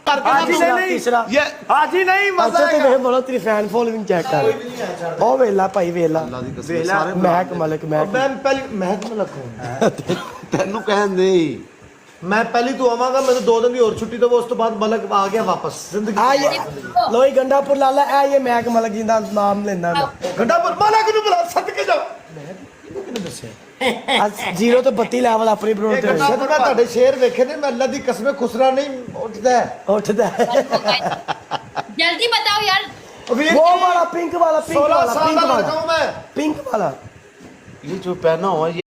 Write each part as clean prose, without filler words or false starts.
तीसरा हाजी नहीं मजा अच्छा तो बोलो तेरी फैन फॉलोइंग चेक कर ओ वेला भाई वेला महक मलिक महक मैं पहले महक मलिक हूं तेनू कहन दे मैं पहली तो आवांगा मैं तो 2 दिन की और छुट्टी तो उस तो बाद मलिक आ गया वापस जिंदगी आ ये लोई गंडापुर लाला ए ये महक मलिक जी दा नाम लेंदा गंडापुर मलिक नु बुला सदके जाओ जीरो तो 32 लेवल अपनी ब्रो ते मैं ਤੁਹਾਡੇ ਸ਼ੇਰ ਵੇਖੇ ਨੇ ਮੈਂ ਅੱਲਾ ਦੀ ਕਸਮ ਖੁਸਰਾ ਨਹੀਂ ਉੱਠਦਾ उठदा जल्दी बताओ यार वो वाला पिंक वाला 16 साल का लड़का हूं मैं पिंक वाला ये जो पहना हुआ ये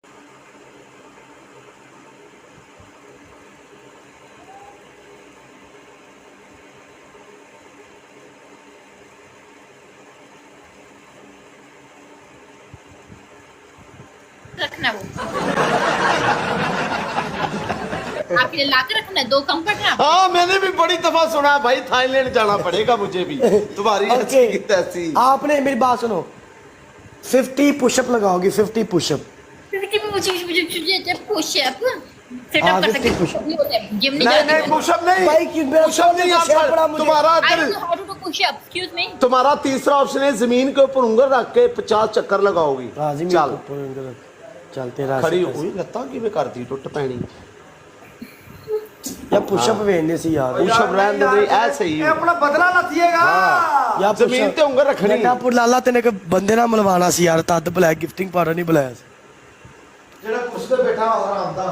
रखना वो आपके लिए लाकर रखना 2 कंफर्ट है। हाँ मैंने भी बड़ी दफा सुना है भाई थाईलैंड जाना पड़ेगा मुझे भी तुम्हारी अच्छी की तैसी आपने मेरी बात सुनो 50 पुशअप लगाओगी 50 पुशअप पुशअप हाँ, सेटअप कर 50 push-up। सकते जिम नहीं नहीं नहीं पुशअप नहीं भाई कि मेरा पुशअप नहीं शेर पड़ा आप मुझे। तुम्हारा आई इधर don't know how to do pushup excuse me. तुम्हारा तीसरा ऑप्शन है जमीन के ऊपर उंगल रख के 50 चक्कर लगाओगी हाँ जी चल चल तेरा खड़ी हुई लत्ता किवें करदी टुੱਟ पैनी यार पुशअप वेने सी यार पुशअप रहन दे बई ऐ सही ये अपना बदला लतिएगा यार ਜ਼ਮੀਨ ਤੇ ਉਂਗਲ ਰੱਖਣੀ ਗੰਡਾਪੁਰ ਲਾਲਾ ਤੈਨੇ ਇੱਕ ਬੰਦੇ ਨਾਲ ਮਿਲਵਾਣਾ ਸੀ ਯਾਰ ਤਦ ਬੁਲਾਇਆ ਗਿਫਟਿੰਗ ਪਾਰਟੀ ਨਹੀਂ ਬੁਲਾਇਆ ਸੀ ਜਿਹੜਾ ਕੁਰਸੀ ਤੇ ਬੈਠਾ ਆਰਾਮ ਦਾ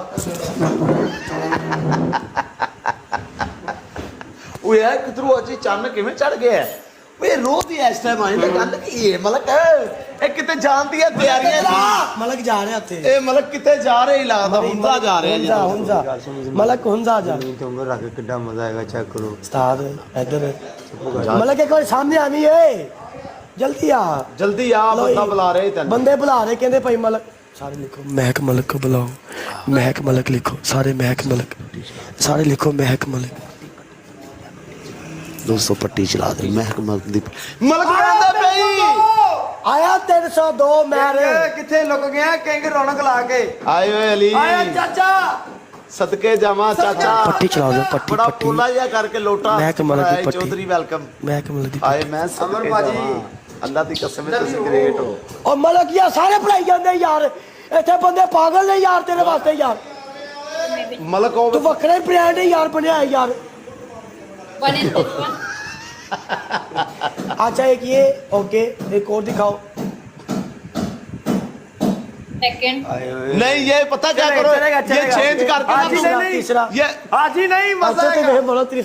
ਓਏ ਯਾਰ ਕਿਧਰੋਂ ਅੱਜ ਚੰਨ ਕਿਵੇਂ ਚੜ ਗਿਆ ਓਏ ਰੋਜ਼ ਹੀ ਇਸ ਟਾਈਮ ਆਇੰਦਾ ਗੱਲ ਕੀ ਹੈ ਮਲਕ ਇਹ ਕਿਤੇ ਜਾਣ ਦੀਆਂ ਤਿਆਰੀਆਂ ਸੀ ਮਲਕ ਜਾ ਰਿਹਾ ਉੱਥੇ ਇਹ ਮਲਕ ਕਿਤੇ ਜਾ ਰਹੇ ਲੱਗਦਾ ਹੁੰਦਾ ਜਾ ਰਿਹਾ ਜੀ ਹੁੰਜ਼ਾ ਮਲਕ ਹੁੰਜ਼ਾ ਜਾ ਤੇ ਉਂਗਲ ਰੱਖ ਕੇ ਕਿੱਡਾ ਮਜ਼ਾ ਆਏਗਾ ਚੈੱਕ ਕਰੋ ਉਸਤਾਦ ਇੱਧਰ ਮਲਕ ਇੱਕ ਵਾਰ ਸਾਹਮਣੇ ਆਵੀਂ ਏ ਜਲਦੀ ਆ ਜਲਦੀ ਆ ਬੰਦਾ ਬੁਲਾ ਰਹੇ ਤੈਨੂੰ ਬੰਦੇ ਬੁਲਾ ਰਹੇ ਕਹਿੰਦੇ ਭਾਈ ਮਲਕ सारे लिखो महक मलिक को बुलाओ महक मलिक लिखो सारे महक मलिक सारे लिखो महक मलिक 200 पट्टी चला दे महक मलिक दी मलिक कहंदा पई आया 302 मैर ਕਿੱਥੇ ਲੁਕ ਗਿਆ ਕਿੰਗ ਰੌਣਕ ਲਾ ਕੇ आए ओए अली ਆਇਆ ਚਾਚਾ सदके जावा चाचा पट्टी चलाओ दो पट्टी बड़ा पट्टी पोला या करके लोटा महक मलिक दी पट्टी चौधरी वेलकम महक मलिक दी आए मैं अमर सदके बाजी। जावा अल्लाह दी कसम है तुसी ग्रेट हो और मलक यार सारे पढ़ाई जाते यार इतने बंदे पागल ने यार तेरे वास्ते यार मलक तू हो वक्रा ही ब्रांड है यार बनया है यार वन इज दिस वन अच्छा एक ये ओके एक और दिखाओ सेकंड नहीं ये पता क्या करो ये चेंज करके ना हाजी तुम नहीं तीसरा ये हाजी नहीं मजा अच्छा तो आएगा मैं बोलो तेरी